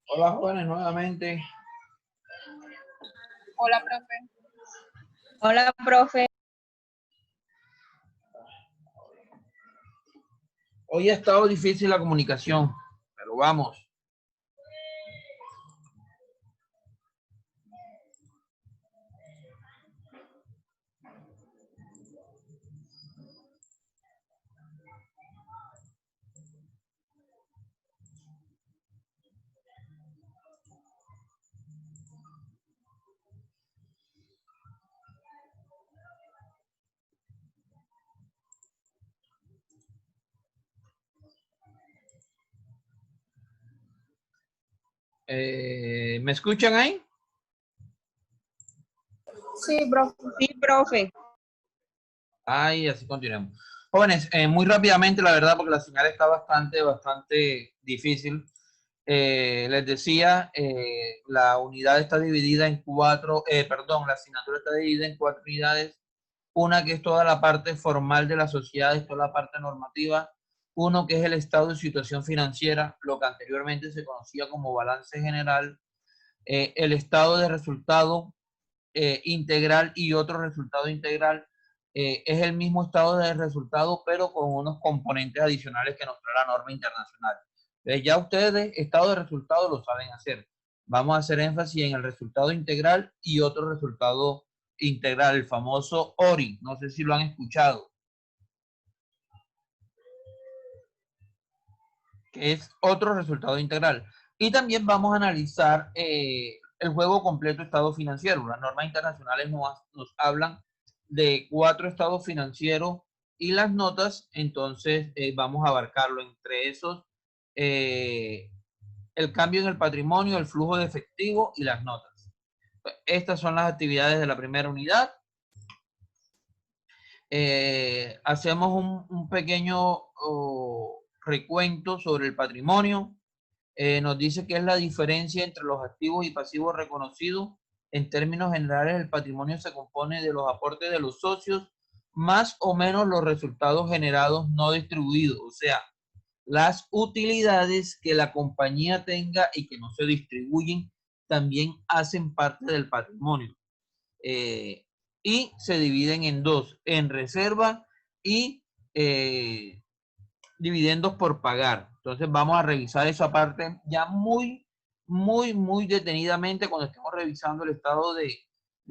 Hola jóvenes, nuevamente. Hola, profe. Hola, profe. Hoy ha estado difícil la comunicación, pero vamos. ¿Me escuchan ahí? Sí, profe. Sí, profe. Ahí, así continuamos. Jóvenes, muy rápidamente, la verdad, porque la señal está bastante difícil. Les decía, la unidad está dividida en la asignatura está dividida en 4 unidades. Una que es toda la parte formal de la sociedad, es toda la parte normativa. Uno que es el estado de situación financiera, lo que anteriormente se conocía como balance general. El estado de resultado integral y otro resultado integral. Es el mismo estado de resultado, pero con unos componentes adicionales que nos trae la norma internacional. Entonces, ya ustedes, estado de resultado, lo saben hacer. Vamos a hacer énfasis en el resultado integral y otro resultado integral, el famoso ORI. No sé si lo han escuchado. Que es otro resultado integral. Y también vamos a analizar el juego completo estado financiero. Las normas internacionales nos hablan de 4 estados financieros y las notas, entonces vamos a abarcarlo entre esos, el cambio en el patrimonio, el flujo de efectivo y las notas. Estas son las actividades de la primera unidad. Hacemos un pequeño recuento sobre el patrimonio. Nos dice que es la diferencia entre los activos y pasivos reconocidos. En términos generales, el patrimonio se compone de los aportes de los socios, más o menos los resultados generados no distribuidos, o sea, las utilidades que la compañía tenga y que no se distribuyen también hacen parte del patrimonio. Y se dividen en dos, en reserva y dividendos por pagar. Entonces vamos a revisar esa parte ya muy detenidamente cuando estemos revisando el estado de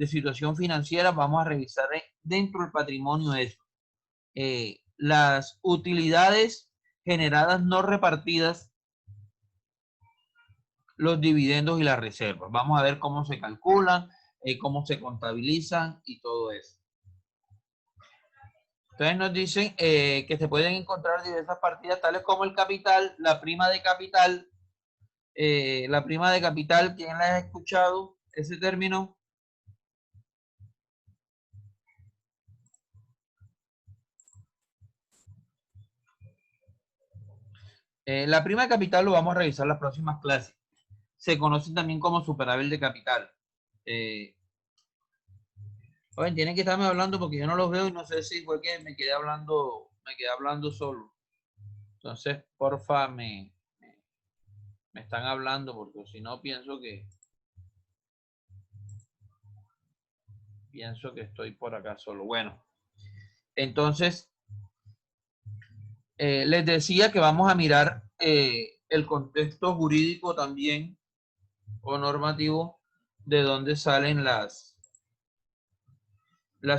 situación financiera. Vamos a revisar dentro del patrimonio eso. Las utilidades generadas no repartidas, los dividendos y las reservas. Vamos a ver cómo se calculan, cómo se contabilizan y todo eso. Entonces nos dicen que se pueden encontrar diversas partidas, tales como el capital, la prima de capital. La prima de capital, ¿quién la ha escuchado? Ese término. La prima de capital lo vamos a revisar en las próximas clases. Se conoce también como superávit de capital. Oye, tienen que estarme hablando porque yo no los veo y no sé si fue que me quedé hablando solo. Entonces, porfa, me están hablando porque si no pienso que estoy por acá solo. Bueno, entonces les decía que vamos a mirar el contexto jurídico también o normativo de dónde salen las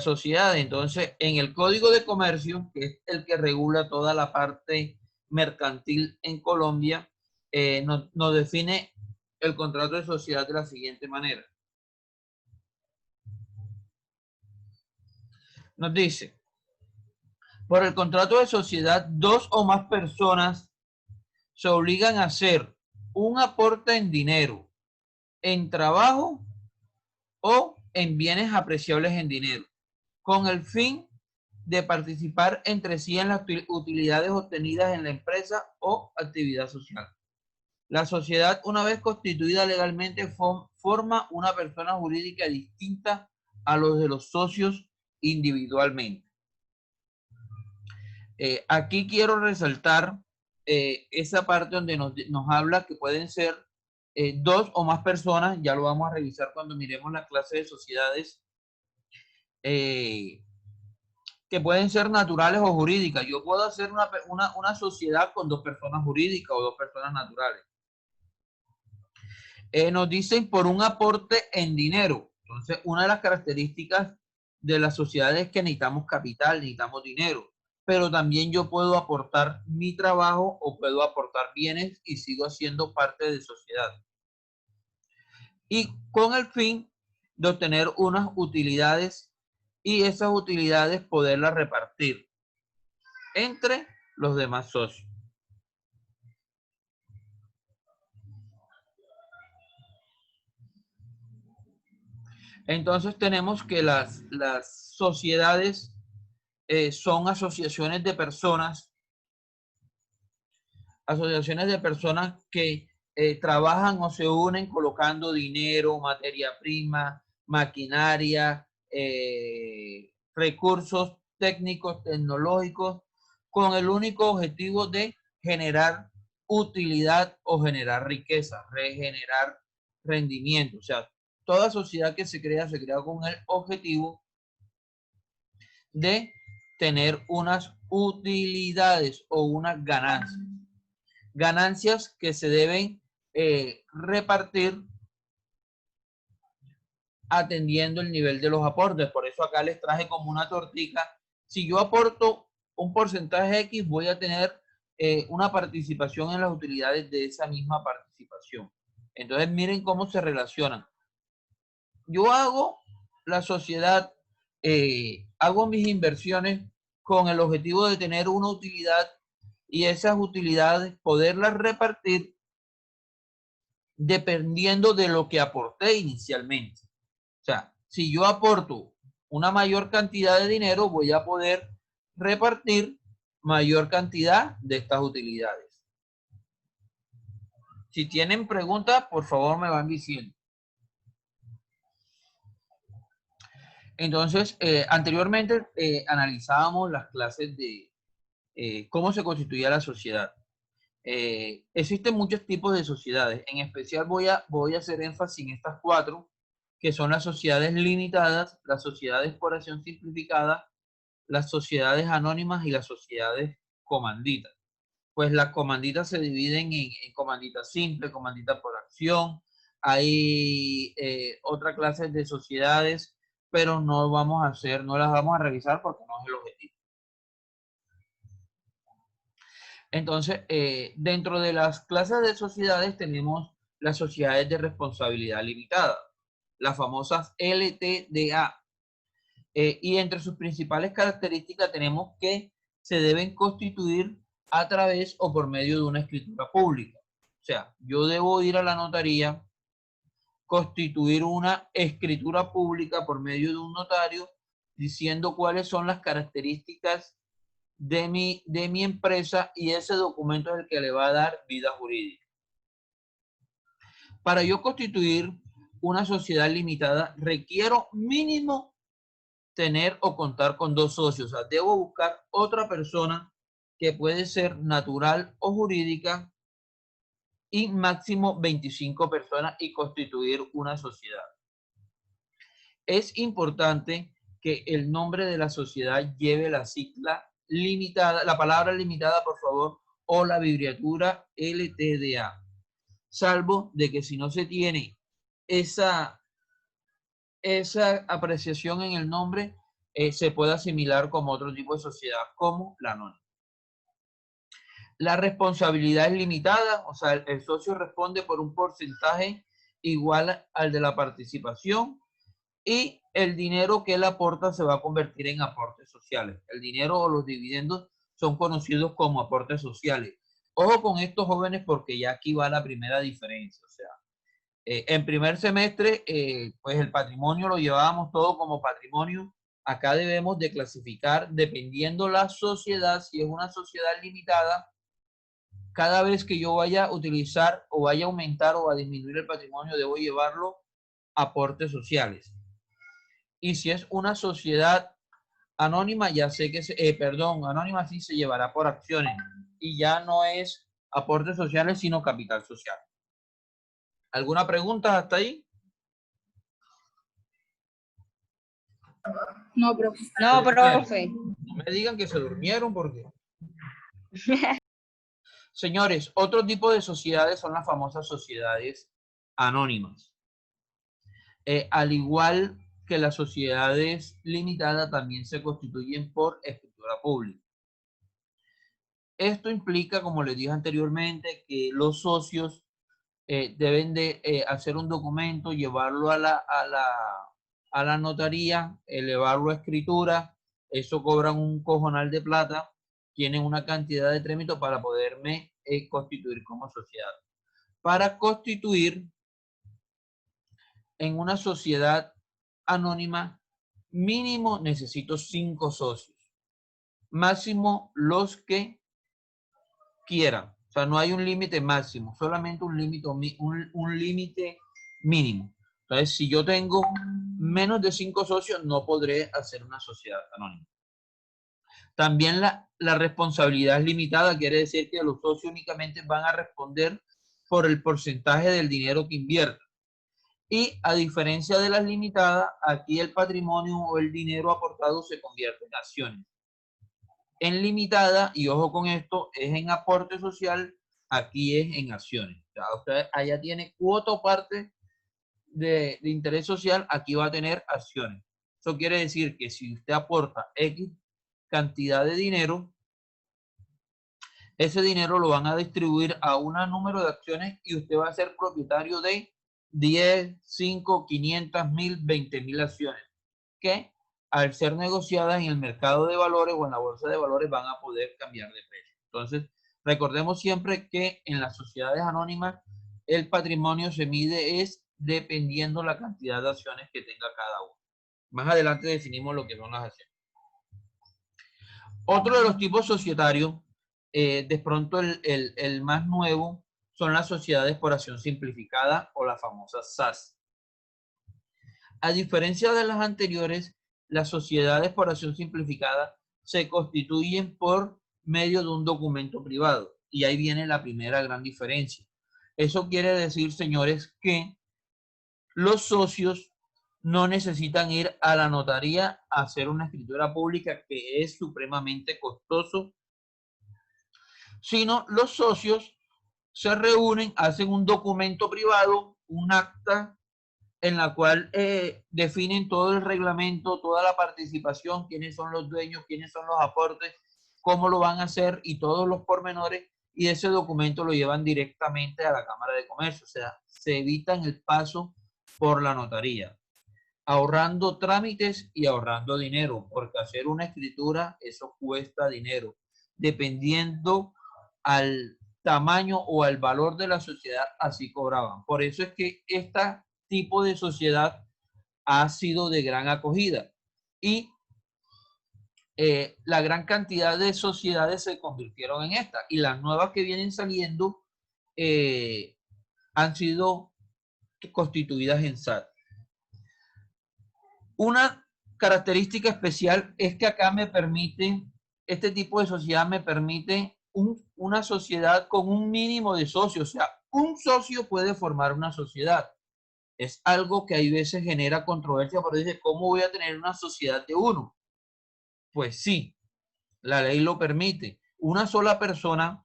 sociedades. Entonces, en el Código de Comercio, que es el que regula toda la parte mercantil en Colombia, nos define el contrato de sociedad de la siguiente manera. Nos dice, por el contrato de sociedad, dos o más personas se obligan a hacer un aporte en dinero, en trabajo o en bienes apreciables en dinero, con el fin de participar entre sí en las utilidades obtenidas en la empresa o actividad social. La sociedad, una vez constituida legalmente, forma una persona jurídica distinta a los de los socios individualmente. Aquí quiero resaltar esa parte donde nos habla que pueden ser dos o más personas, ya lo vamos a revisar cuando miremos la clase de sociedades, que pueden ser naturales o jurídicas. Yo puedo hacer una sociedad con dos personas jurídicas o dos personas naturales. Nos dicen por un aporte en dinero. Entonces, una de las características de las sociedades es que necesitamos capital, necesitamos dinero, pero también yo puedo aportar mi trabajo o puedo aportar bienes y sigo siendo parte de sociedad. Y con el fin de obtener unas utilidades y esas utilidades poderlas repartir entre los demás socios. Entonces tenemos que las sociedades son asociaciones de personas que trabajan o se unen colocando dinero, materia prima, maquinaria, recursos técnicos, tecnológicos, con el único objetivo de generar utilidad o generar riqueza, regenerar rendimiento. O sea, toda sociedad que se crea con el objetivo de tener unas utilidades o unas ganancias. Ganancias que se deben repartir atendiendo el nivel de los aportes. Por eso acá les traje como una tortica. Si yo aporto un porcentaje X, voy a tener una participación en las utilidades de esa misma participación. Entonces miren cómo se relacionan. Yo hago la sociedad, hago mis inversiones con el objetivo de tener una utilidad y esas utilidades poderlas repartir dependiendo de lo que aporté inicialmente. O sea, si yo aporto una mayor cantidad de dinero, voy a poder repartir mayor cantidad de estas utilidades. Si tienen preguntas, por favor me van diciendo. Entonces, anteriormente analizábamos las clases de cómo se constituía la sociedad. Existen muchos tipos de sociedades. En especial voy a hacer énfasis en estas cuatro, que son las sociedades limitadas, las sociedades por acción simplificada, las sociedades anónimas y las sociedades comanditas. Pues las comanditas se dividen en comanditas simples, comanditas por acción. Hay otra clase de sociedades, pero no las vamos a revisar porque no es el objetivo. Entonces, dentro de las clases de sociedades tenemos las sociedades de responsabilidad limitada, las famosas LTDA. Y entre sus principales características tenemos que se deben constituir a través o por medio de una escritura pública. O sea, yo debo ir a la notaría, constituir una escritura pública por medio de un notario diciendo cuáles son las características de mi empresa y ese documento es el que le va a dar vida jurídica. Para yo constituir una sociedad limitada requiero mínimo tener o contar con 2 socios. O sea, debo buscar otra persona que puede ser natural o jurídica y máximo 25 personas y constituir una sociedad. Es importante que el nombre de la sociedad lleve la sigla limitada, la palabra limitada, por favor, o la abreviatura LTDA, salvo de que si no se tiene esa apreciación en el nombre, se puede asimilar como otro tipo de sociedad, como la anónima. La responsabilidad es limitada, o sea, el socio responde por un porcentaje igual al de la participación y el dinero que él aporta se va a convertir en aportes sociales. El dinero o los dividendos son conocidos como aportes sociales. Ojo con estos jóvenes porque ya aquí va la primera diferencia. O sea, en primer semestre, pues el patrimonio lo llevábamos todo como patrimonio. Acá debemos de clasificar dependiendo la sociedad, si es una sociedad limitada, cada vez que yo vaya a utilizar o vaya a aumentar o a disminuir el patrimonio, debo llevarlo a aportes sociales. Y si es una sociedad anónima, ya sé que, anónima sí se llevará por acciones y ya no es aportes sociales, sino capital social. ¿Alguna pregunta hasta ahí? No, profe. No, profe. No me digan que se durmieron porque... Señores, otro tipo de sociedades son las famosas sociedades anónimas. Al igual que las sociedades limitadas, también se constituyen por escritura pública. Esto implica, como les dije anteriormente, que los socios deben de hacer un documento, llevarlo a la notaría, elevarlo a escritura. Eso cobran un cojonal de plata, tienen una cantidad de trámites para poderme constituir como sociedad. Para constituir en una sociedad anónima, mínimo necesito 5 socios, máximo los que quieran. O sea, no hay un límite máximo, solamente un límite mínimo. Entonces, si yo tengo menos de 5 socios, no podré hacer una sociedad anónima. También la responsabilidad es limitada, quiere decir que los socios únicamente van a responder por el porcentaje del dinero que invierten. Y a diferencia de las limitadas, aquí el patrimonio o el dinero aportado se convierte en acciones. En limitada, y ojo con esto, es en aporte social, aquí es en acciones. O sea, usted allá tiene cuota o parte de interés social, aquí va a tener acciones. Eso quiere decir que si usted aporta X cantidad de dinero, ese dinero lo van a distribuir a un número de acciones y usted va a ser propietario de 10, 5, 500, 1000, 20.000 acciones que al ser negociadas en el mercado de valores o en la bolsa de valores van a poder cambiar de precio. Entonces, recordemos siempre que en las sociedades anónimas el patrimonio se mide es dependiendo la cantidad de acciones que tenga cada uno. Más adelante definimos lo que son las acciones. Otro de los tipos societarios, de pronto el más nuevo, son las sociedades por acción simplificada o las famosas SAS. A diferencia de las anteriores, las sociedades por acción simplificada se constituyen por medio de un documento privado. Y ahí viene la primera gran diferencia. Eso quiere decir, señores, que los socios no necesitan ir a la notaría a hacer una escritura pública que es supremamente costoso, sino los socios se reúnen, hacen un documento privado, un acta en la cual definen todo el reglamento, toda la participación, quiénes son los dueños, quiénes son los aportes, cómo lo van a hacer y todos los pormenores, y ese documento lo llevan directamente a la Cámara de Comercio. O sea, se evitan el paso por la notaría, ahorrando trámites y ahorrando dinero, porque hacer una escritura, eso cuesta dinero, dependiendo al tamaño o al valor de la sociedad, así cobraban. Por eso es que este tipo de sociedad ha sido de gran acogida y la gran cantidad de sociedades se convirtieron en esta, y las nuevas que vienen saliendo han sido constituidas en SAT. Una característica especial es que acá me permite, este tipo de sociedad me permite una sociedad con un mínimo de socios. O sea, un socio puede formar una sociedad. Es algo que hay veces genera controversia, pero dice, ¿cómo voy a tener una sociedad de uno? Pues sí, la ley lo permite. Una sola persona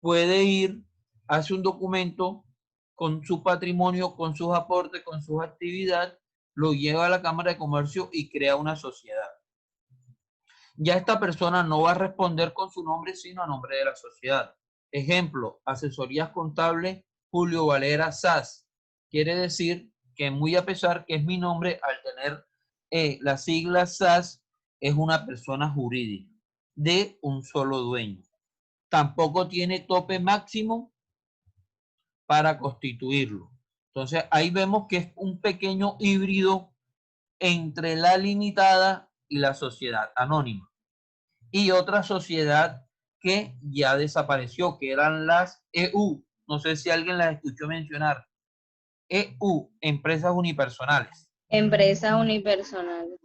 puede ir, hace un documento con su patrimonio, con sus aportes, con sus actividades, lo lleva a la Cámara de Comercio y crea una sociedad. Ya esta persona no va a responder con su nombre, sino a nombre de la sociedad. Ejemplo, asesorías contables Julio Valera SAS. Quiere decir que muy a pesar que es mi nombre, al tener las siglas SAS, es una persona jurídica de un solo dueño. Tampoco tiene tope máximo para constituirlo. Entonces ahí vemos que es un pequeño híbrido entre la limitada y la sociedad anónima. Y otra sociedad que ya desapareció, que eran las EU. No sé si alguien las escuchó mencionar. EU, empresas unipersonales. Empresas unipersonales.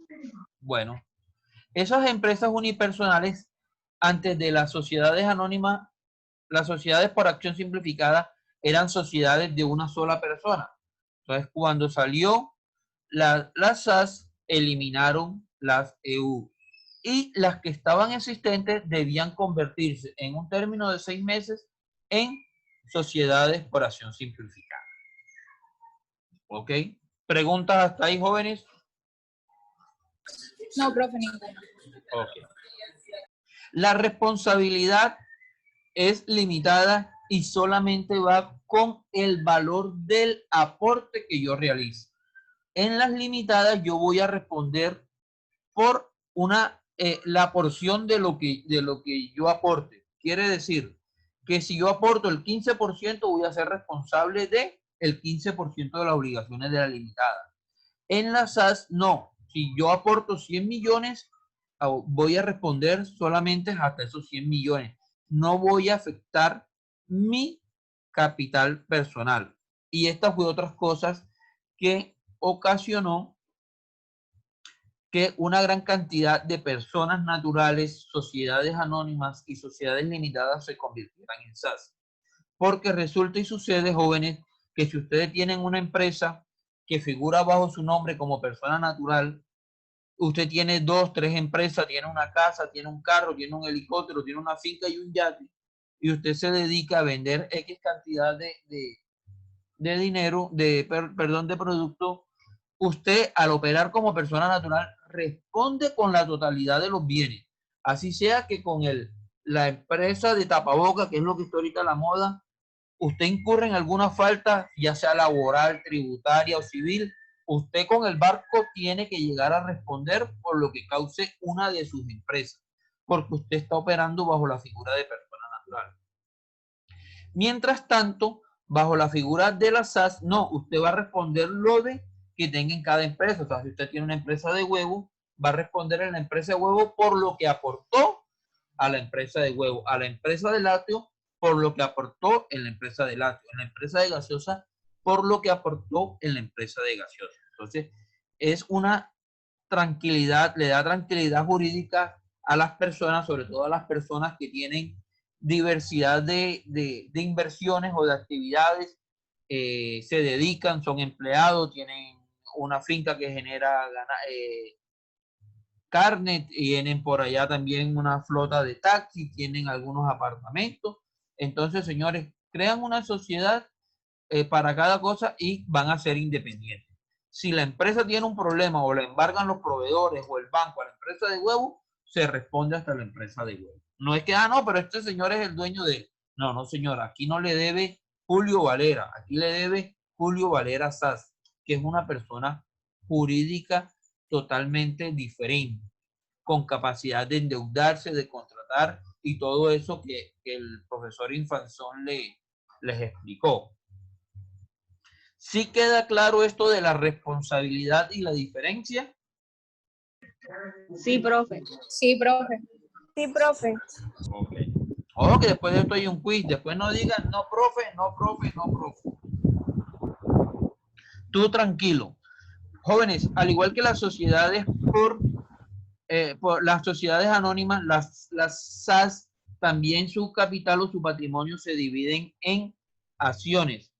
Bueno, esas empresas unipersonales, antes de las sociedades anónimas, las sociedades por acción simplificada eran sociedades de una sola persona. Entonces, cuando salió las SAS, eliminaron las EU. Y las que estaban existentes debían convertirse en un término de 6 meses en sociedades por acción simplificada. ¿Ok? ¿Preguntas hasta ahí, jóvenes? No, profe, ninguna. Ok. La responsabilidad es limitada y solamente va con el valor del aporte que yo realice. En las limitadas yo voy a responder por la porción de lo que yo aporte. Quiere decir que si yo aporto el 15%, voy a ser responsable de el 15% de las obligaciones de la limitada. En la SAS, no. Si yo aporto 100 millones, voy a responder solamente hasta esos 100 millones. No voy a afectar mi capital personal. Y estas fue otras cosas que ocasionó que una gran cantidad de personas naturales, sociedades anónimas y sociedades limitadas se convirtieran en SAS. Porque resulta y sucede, jóvenes, que si ustedes tienen una empresa que figura bajo su nombre como persona natural, usted tiene 2, 3 empresas, tiene una casa, tiene un carro, tiene un helicóptero, tiene una finca y un yate, y usted se dedica a vender X cantidad de dinero, perdón, de producto, usted al operar como persona natural responde con la totalidad de los bienes. Así sea que con la empresa de tapaboca, que es lo que está ahorita la moda, usted incurre en alguna falta, ya sea laboral, tributaria o civil, usted con el barco tiene que llegar a responder por lo que cause una de sus empresas, porque usted está operando bajo la figura de persona natural. Mientras tanto, bajo la figura de la SAS, no, usted va a responder lo de que tenga en cada empresa. O sea, si usted tiene una empresa de huevo, va a responder en la empresa de huevo por lo que aportó a la empresa de huevo, a la empresa de lácteo por lo que aportó en la empresa de lácteo, en la empresa de gaseosa por lo que aportó en la empresa de gaseosa. Entonces, es una tranquilidad, le da tranquilidad jurídica a las personas, sobre todo a las personas que tienen diversidad de inversiones o de actividades, se dedican, son empleados, tienen una finca que genera carne, tienen por allá también una flota de taxis, tienen algunos apartamentos. Entonces, señores, crean una sociedad para cada cosa y van a ser independientes. Si la empresa tiene un problema o le embargan los proveedores o el banco a la empresa de huevo, se responde hasta la empresa de huevo. No es que, no, pero este señor es el dueño de... No, no, señor, aquí no le debe Julio Valera, aquí le debe Julio Valera SAS, que es una persona jurídica totalmente diferente, con capacidad de endeudarse, de contratar y todo eso que el profesor Infanzón les explicó. ¿Sí queda claro esto de la responsabilidad y la diferencia? Sí, profe. Sí, profe. Sí, profe. Ok. Ojo que después de esto hay un quiz. Después no digan, no, profe, no, profe, no, profe. Tú tranquilo. Jóvenes, al igual que las sociedades por las sociedades anónimas, las SAS, también su capital o su patrimonio se dividen en acciones,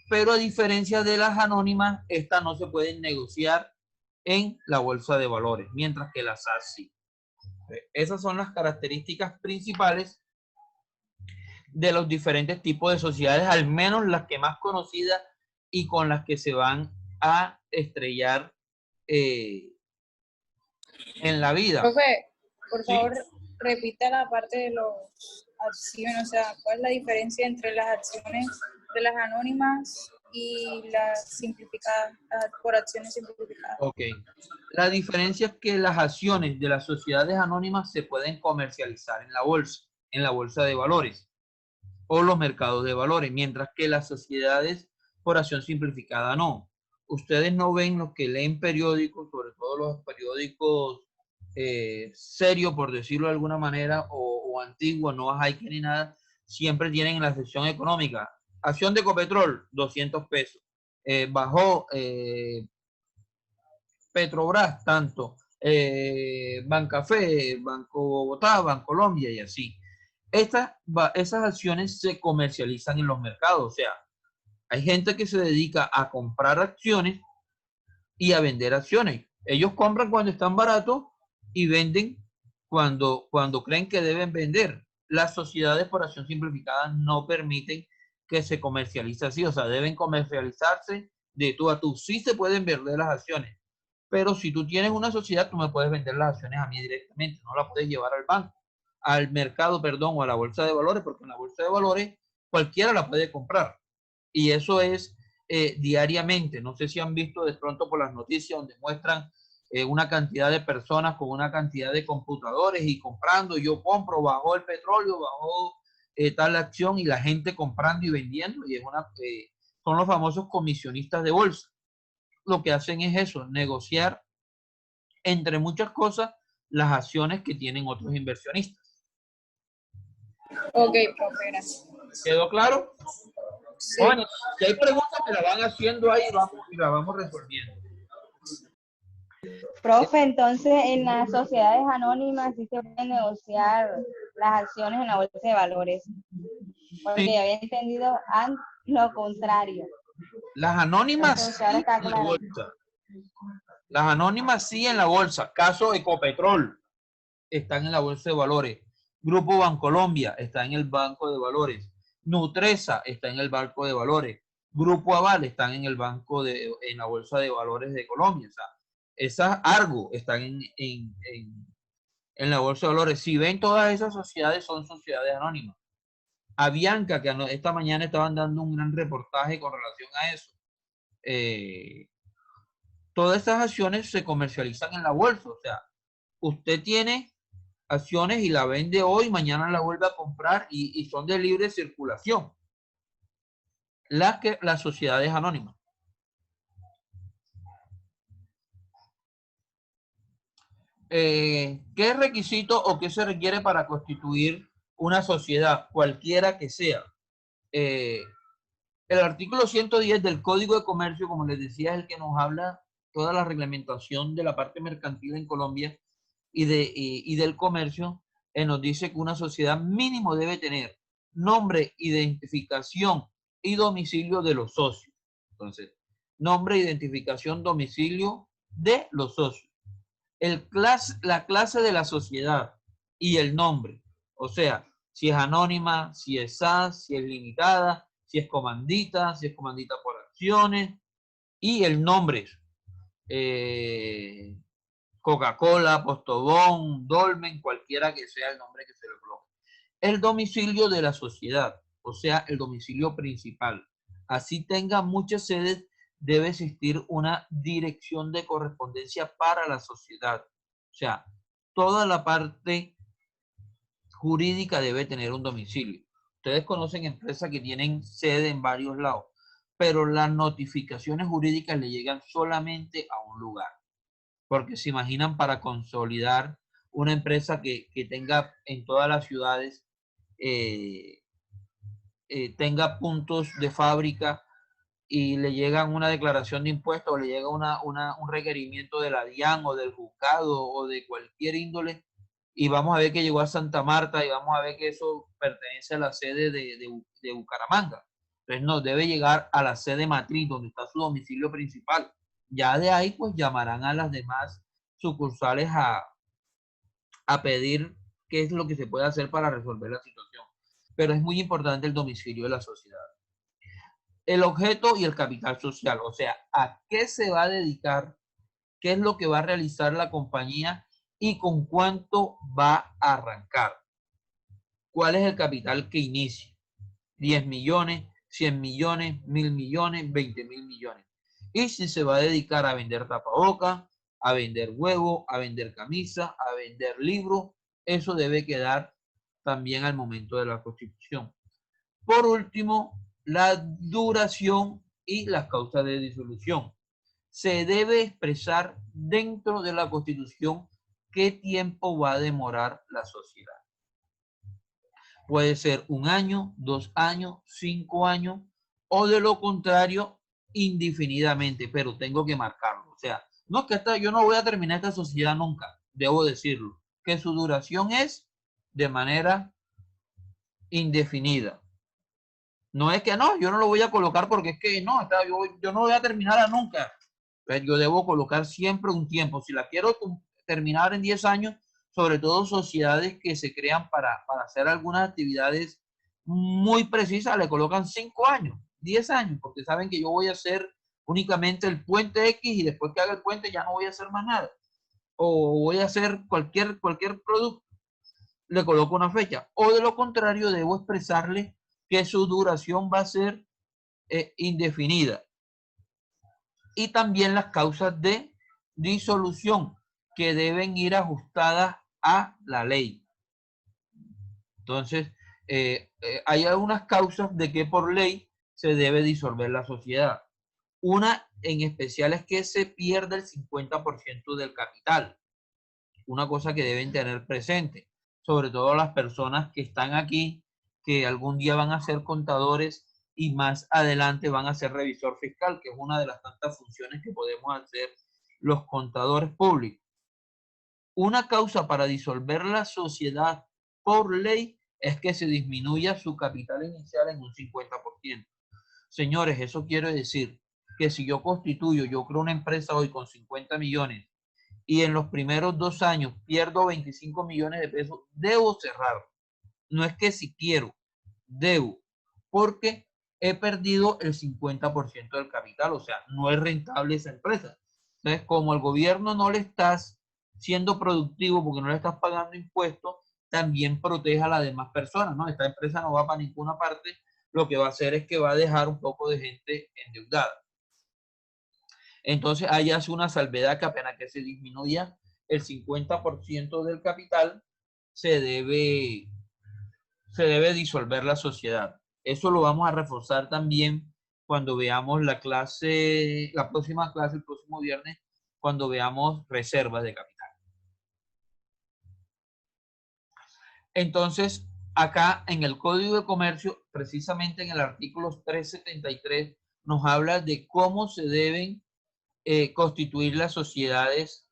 pero a diferencia de las anónimas, estas no se pueden negociar en la bolsa de valores, mientras que las SAS sí. Esas son las características principales de los diferentes tipos de sociedades, al menos las que más conocidas y con las que se van a estrellar en la vida. Profe, por ¿Sí? favor, repita la parte de las acciones, o sea, ¿cuál es la diferencia entre las acciones de las anónimas y las simplificadas, por acciones simplificadas? Ok. La diferencia es que las acciones de las sociedades anónimas se pueden comercializar en la bolsa de valores o los mercados de valores, mientras que las sociedades por acción simplificada no. Ustedes no ven los que leen periódicos, sobre todo los periódicos serios, por decirlo de alguna manera, o antiguos, no hay que ni nada, siempre tienen en la sección económica. Acción de Ecopetrol, 200 pesos. Bajó Petrobras, tanto. Bancafé, Banco Bogotá, Bancolombia y así. Esas acciones se comercializan en los mercados, o sea, hay gente que se dedica a comprar acciones y a vender acciones. Ellos compran cuando están baratos y venden cuando creen que deben vender. Las sociedades por acción simplificada no permiten que se comercialice así, o sea, deben comercializarse de tú a tú. Sí se pueden vender las acciones, pero si tú tienes una sociedad, tú me puedes vender las acciones a mí directamente, no la puedes llevar al banco, al mercado, perdón, o a la bolsa de valores, porque en la bolsa de valores cualquiera la puede comprar. Y eso es diariamente. No sé si han visto de pronto por las noticias donde muestran una cantidad de personas con una cantidad de computadores y comprando. Yo compro, bajó el petróleo, bajó tal acción y la gente comprando y vendiendo. Y es son los famosos comisionistas de bolsa. Lo que hacen es eso, negociar entre muchas cosas las acciones que tienen otros inversionistas. Ok, profe, gracias. ¿Quedó claro? Sí. Bueno, si hay preguntas, me la van haciendo ahí y la vamos resolviendo. Profe, entonces en las sociedades anónimas sí se pueden negociar las acciones en la bolsa de valores, porque Sí, ya había entendido lo contrario. las anónimas Entonces ahora sí está en la claro. bolsa. Las anónimas sí en la bolsa. Caso Ecopetrol están en la bolsa de valores. Grupo Bancolombia está en el banco de valores. Nutresa está en el banco de valores. Grupo Aval están en el en la bolsa de valores de Colombia. O sea, esas Argo están en la bolsa de valores. Si ven, todas esas sociedades son sociedades anónimas. Avianca, que esta mañana estaban dando un gran reportaje con relación a eso. Todas estas acciones se comercializan en la bolsa. O sea, usted tiene acciones y la vende hoy, mañana la vuelve a comprar y son de libre circulación. Las sociedades anónimas. ¿Qué requisito o qué se requiere para constituir una sociedad, cualquiera que sea? El artículo 110 del Código de Comercio, como les decía, es el que nos habla toda la reglamentación de la parte mercantil en Colombia y del comercio. Nos dice que una sociedad mínimo debe tener nombre, identificación y domicilio de los socios. Entonces, nombre, identificación, domicilio de los socios. La clase de la sociedad y el nombre. O sea, si es anónima, si es SAS, si es limitada, si es comandita por acciones y el nombre. Coca-Cola, Postobón, Dolmen, cualquiera que sea el nombre que se le coloque. El domicilio de la sociedad, o sea, el domicilio principal. Así tenga muchas sedes, debe existir una dirección de correspondencia para la sociedad. O sea, toda la parte jurídica debe tener un domicilio. Ustedes conocen empresas que tienen sede en varios lados, pero las notificaciones jurídicas le llegan solamente a un lugar. Porque se imaginan para consolidar una empresa que tenga en todas las ciudades, tenga puntos de fábrica y le llega una declaración de impuestos o le llega un requerimiento de la DIAN o del juzgado o de cualquier índole, y vamos a ver que llegó a Santa Marta y vamos a ver que eso pertenece a la sede de Bucaramanga. Entonces no, debe llegar a la sede matriz donde está su domicilio principal. Ya de ahí pues llamarán a las demás sucursales a pedir qué es lo que se puede hacer para resolver la situación. Pero es muy importante el domicilio de la sociedad. El objeto y el capital social, o sea, a qué se va a dedicar, qué es lo que va a realizar la compañía y con cuánto va a arrancar. ¿Cuál es el capital que inicia? 10 millones, 100 millones, 1000 millones, 20.000 millones. Y si se va a dedicar a vender tapabocas, a vender huevo, a vender camisa, a vender libros, eso debe quedar también al momento de la constitución. Por último, la duración y las causas de disolución. Se debe expresar dentro de la Constitución qué tiempo va a demorar la sociedad. Puede ser 1 año, 2 años, 5 años, o de lo contrario, indefinidamente, pero tengo que marcarlo. O sea, no es que yo no voy a terminar esta sociedad nunca, debo decirlo, que su duración es de manera indefinida. No es que no, yo no lo voy a colocar porque es que no, yo no voy a terminarla nunca. Pero yo debo colocar siempre un tiempo. Si la quiero terminar en 10 años, sobre todo sociedades que se crean para hacer algunas actividades muy precisas, le colocan 5 años, 10 años, porque saben que yo voy a hacer únicamente el puente X y después que haga el puente ya no voy a hacer más nada. O voy a hacer cualquier producto, le coloco una fecha. O de lo contrario, debo expresarle que su duración va a ser indefinida. Y también las causas de disolución que deben ir ajustadas a la ley. Entonces, hay algunas causas de que por ley se debe disolver la sociedad. Una en especial es que se pierda el 50% del capital. Una cosa que deben tener presente, sobre todo las personas que están aquí, que algún día van a ser contadores y más adelante van a ser revisor fiscal, que es una de las tantas funciones que podemos hacer los contadores públicos. Una causa para disolver la sociedad por ley es que se disminuya su capital inicial en un 50%. Señores, eso quiere decir que si yo creo una empresa hoy con 50 millones y en los primeros 2 años pierdo 25 millones de pesos, debo cerrar. No es que si quiero, debo, porque he perdido el 50% del capital, o sea, no es rentable esa empresa. Entonces, como el gobierno no le estás siendo productivo porque no le estás pagando impuestos, también proteja a las demás personas, ¿no? Esta empresa no va para ninguna parte, lo que va a hacer es que va a dejar un poco de gente endeudada. Entonces, ahí hace una salvedad que apenas que se disminuya el 50% del capital, se debe disolver la sociedad. Eso lo vamos a reforzar también cuando veamos la próxima clase, el próximo viernes, cuando veamos reservas de capital. Entonces, acá en el Código de Comercio, precisamente en el artículo 373, nos habla de cómo se deben constituir las sociedades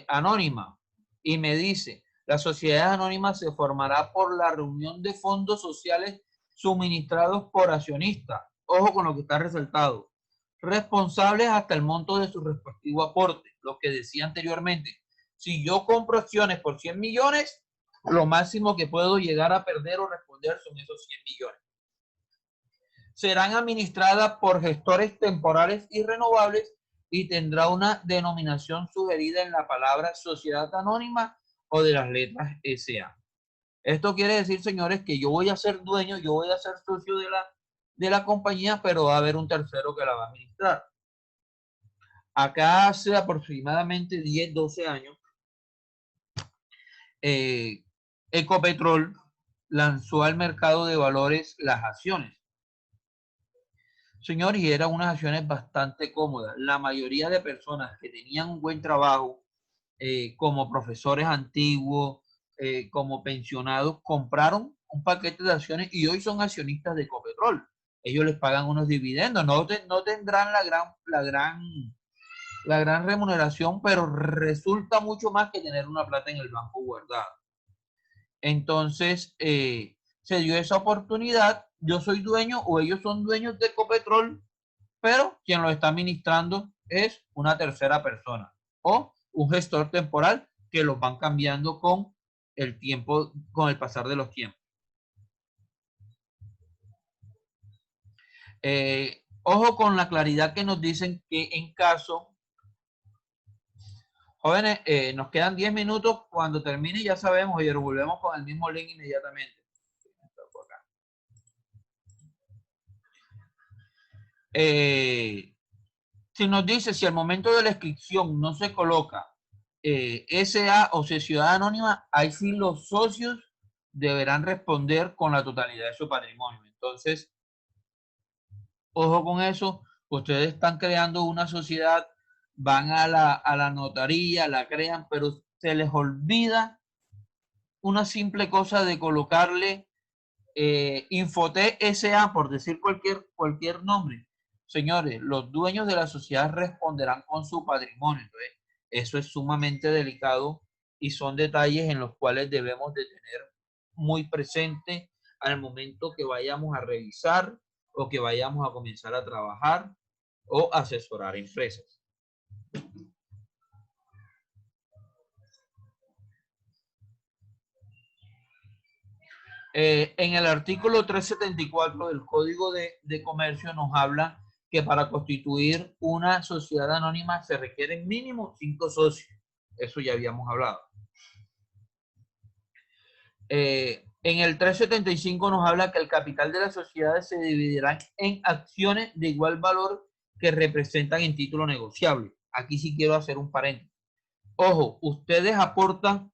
anónimas. Y me dice, la sociedad anónima se formará por la reunión de fondos sociales suministrados por accionistas. Ojo con lo que está resaltado. Responsables hasta el monto de su respectivo aporte. Lo que decía anteriormente. Si yo compro acciones por 100 millones, lo máximo que puedo llegar a perder o responder son esos 100 millones. Serán administradas por gestores temporales y renovables y tendrá una denominación sugerida en la palabra sociedad anónima o de las letras SA. Esto quiere decir, señores, que yo voy a ser dueño, yo voy a ser socio de la compañía, pero va a haber un tercero que la va a administrar. Acá hace aproximadamente 10, 12 años, Ecopetrol lanzó al mercado de valores las acciones. Señor, y eran unas acciones bastante cómodas. La mayoría de personas que tenían un buen trabajo, como profesores antiguos, como pensionados, compraron un paquete de acciones y hoy son accionistas de Ecopetrol. ellos les pagan unos dividendos, no tendrán la gran remuneración, pero resulta mucho más que tener una plata en el banco guardada. Entonces, se dio esa oportunidad. Yo soy dueño o ellos son dueños de Ecopetrol, pero quien lo está administrando es una tercera persona o un gestor temporal que los van cambiando con el tiempo, con el pasar de los tiempos. Ojo con la claridad que nos dicen que en caso, jóvenes, nos quedan 10 minutos, cuando termine ya sabemos, y volvemos con el mismo link inmediatamente. Si nos dice, si al momento de la inscripción no se coloca SA o sociedad anónima, ahí sí los socios deberán responder con la totalidad de su patrimonio. Entonces, ojo con eso, ustedes están creando una sociedad, van a la notaría, la crean, pero se les olvida una simple cosa de colocarle Infotec SA, por decir cualquier nombre. Señores, los dueños de la sociedad responderán con su patrimonio. Entonces, eso es sumamente delicado y son detalles en los cuales debemos de tener muy presente al momento que vayamos a revisar o que vayamos a comenzar a trabajar o asesorar empresas. En el artículo 374 del Código de Comercio nos habla que para constituir una sociedad anónima se requieren mínimo 5 socios. Eso ya habíamos hablado. En el 375 nos habla que el capital de las sociedades se dividirá en acciones de igual valor que representan en título negociable. Aquí sí quiero hacer un paréntesis. Ojo, ustedes aportan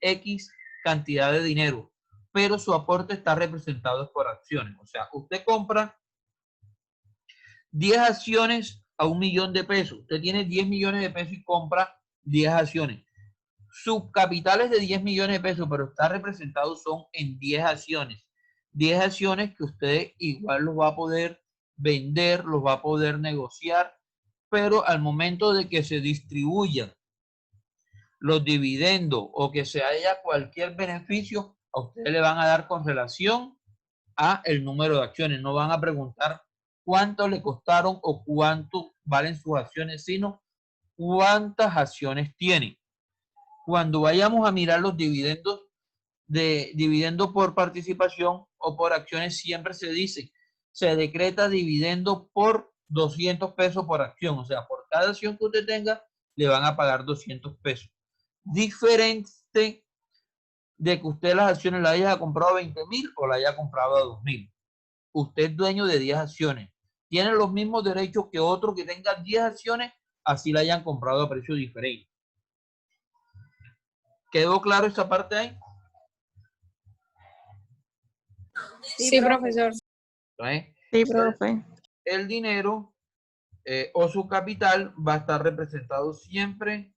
X cantidad de dinero, pero su aporte está representado por acciones. O sea, usted compra 10 acciones a 1 millón de pesos. Usted tiene 10 millones de pesos y compra 10 acciones. Sus capitales de 10 millones de pesos, pero está representado son en 10 acciones. 10 acciones que usted igual los va a poder vender, los va a poder negociar, pero al momento de que se distribuyan los dividendos o que se haya cualquier beneficio, a ustedes le van a dar con relación a el número de acciones. No van a preguntar cuánto le costaron o cuánto valen sus acciones, sino cuántas acciones tienen. Cuando vayamos a mirar los dividendos de dividendo por participación o por acciones, siempre se dice, se decreta dividendo por 200 pesos por acción. O sea, por cada acción que usted tenga, le van a pagar 200 pesos. Diferente de que usted las acciones las haya comprado a 20.000 o la haya comprado a 2.000. Usted es dueño de 10 acciones. Tiene los mismos derechos que otro que tenga 10 acciones, así la hayan comprado a precio diferente. ¿Quedó claro esta parte ahí? Sí, profesor. Sí, profe. El dinero o su capital va a estar representado siempre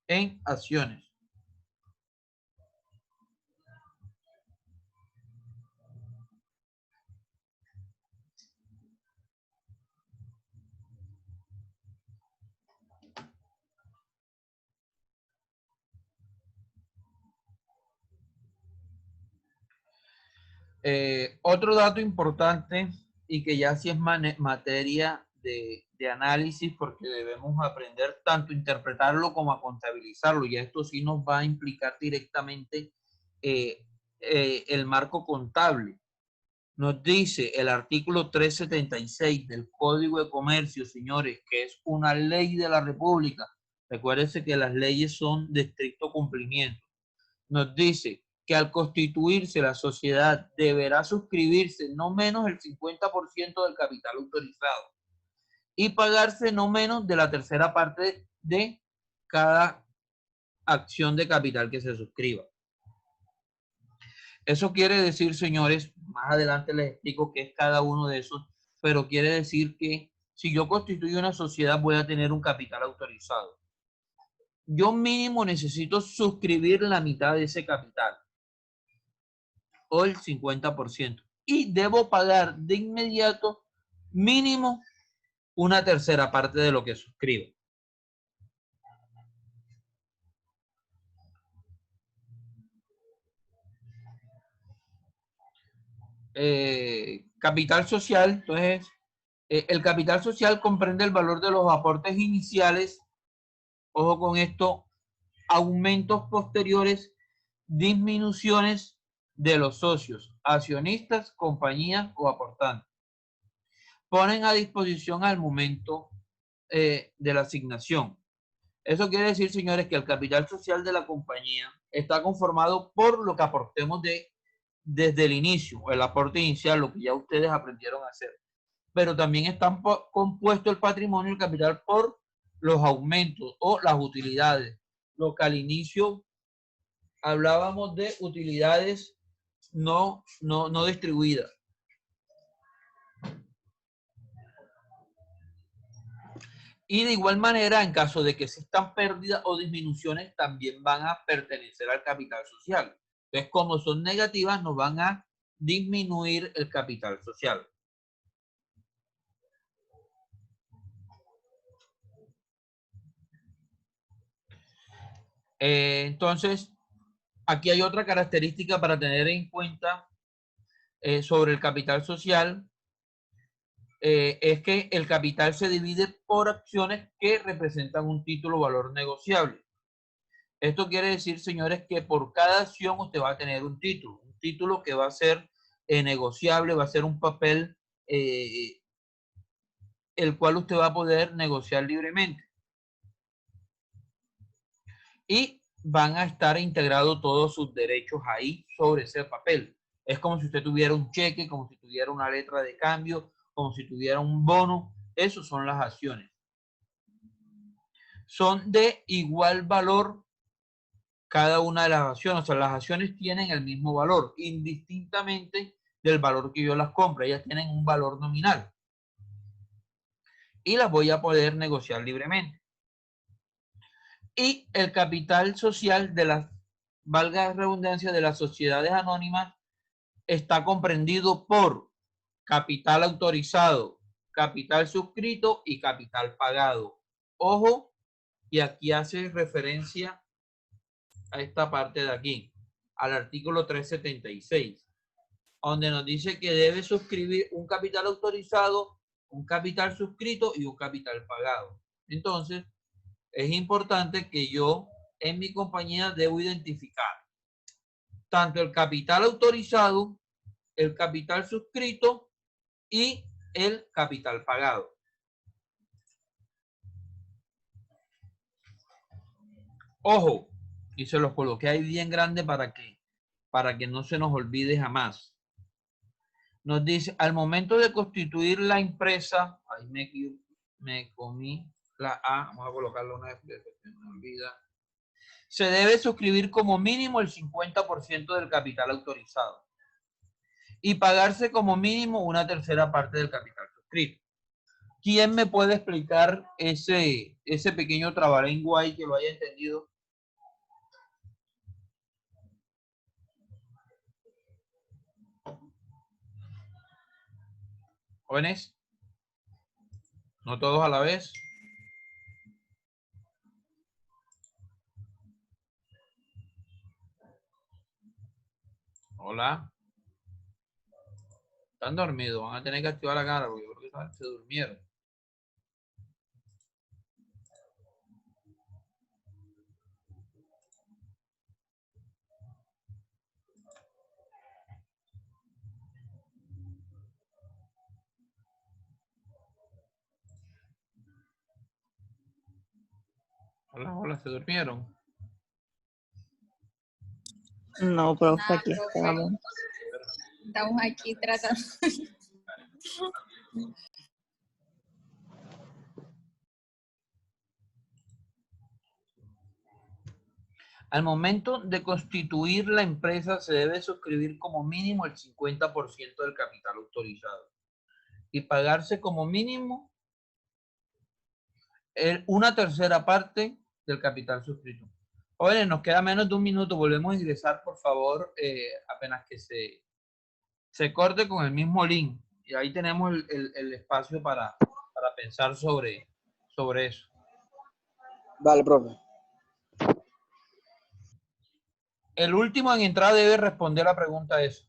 en acciones. Otro dato importante y que ya sí es materia de análisis, porque debemos aprender tanto a interpretarlo como a contabilizarlo, y esto sí nos va a implicar directamente el marco contable. Nos dice el artículo 376 del Código de Comercio, señores, que es una ley de la República. Recuérdense que las leyes son de estricto cumplimiento. Nos dice que al constituirse la sociedad deberá suscribirse no menos el 50% del capital autorizado y pagarse no menos de la tercera parte de cada acción de capital que se suscriba. Eso quiere decir, señores, más adelante les explico qué es cada uno de esos, pero quiere decir que si yo constituyo una sociedad voy a tener un capital autorizado. Yo mínimo necesito suscribir la mitad de ese capital o el 50%. y debo pagar de inmediato mínimo una tercera parte de lo que suscribo. Capital social, entonces, el capital social comprende el valor de los aportes iniciales, ojo con esto, aumentos posteriores, disminuciones de los socios, accionistas, compañías o aportantes. Ponen a disposición al momento de la asignación. Eso quiere decir, señores, que el capital social de la compañía está conformado por lo que aportemos desde el inicio, el aporte inicial, lo que ya ustedes aprendieron a hacer. Pero también está compuesto el patrimonio, el capital, por los aumentos o las utilidades. Lo que al inicio hablábamos de utilidades no distribuidas. Y de igual manera, en caso de que existan pérdidas o disminuciones, también van a pertenecer al capital social. Entonces, como son negativas, nos van a disminuir el capital social. Entonces, aquí hay otra característica para tener en cuenta sobre el capital social. Es que el capital se divide por acciones que representan un título o valor negociable. Esto quiere decir, señores, que por cada acción usted va a tener un título que va a ser negociable, va a ser un papel el cual usted va a poder negociar libremente. Y van a estar integrados todos sus derechos ahí sobre ese papel. Es como si usted tuviera un cheque, como si tuviera una letra de cambio, como si tuviera un bono. Esos son las acciones. Son de igual valor cada una de las acciones. O sea, las acciones tienen el mismo valor, indistintamente del valor que yo las compre. Ellas tienen un valor nominal. Y las voy a poder negociar libremente. Y el capital social de las, valga la redundancia, de las sociedades anónimas está comprendido por capital autorizado, capital suscrito y capital pagado. Ojo, y aquí hace referencia a esta parte de aquí, al artículo 376, donde nos dice que debe suscribir un capital autorizado, un capital suscrito y un capital pagado. Entonces, es importante que yo en mi compañía debo identificar tanto el capital autorizado, el capital suscrito y el capital pagado. Ojo, y se los coloqué ahí bien grande para que no se nos olvide jamás. Nos dice, al momento de constituir la empresa, ahí me comí la A, vamos a colocarlo una vez, se me olvida. Se debe suscribir como mínimo el 50% del capital autorizado y pagarse como mínimo una tercera parte del capital suscrito. ¿Quién me puede explicar ese pequeño trabalengua ahí que lo haya entendido? Jóvenes, no todos a la vez. Hola. Están dormidos, van a tener que activar la cámara porque yo creo que se durmieron. Hola, se durmieron. No, profe, aquí profe. estamos. Estamos aquí tratando. Al momento de constituir la empresa se debe suscribir como mínimo el 50% del capital autorizado y pagarse como mínimo una tercera parte del capital suscrito. Jóvenes, nos queda menos de un minuto. Volvemos a ingresar, por favor, apenas que se se corte con el mismo link. Y ahí tenemos el espacio para pensar sobre eso. Vale, profe. El último en entrar debe responder la pregunta esa.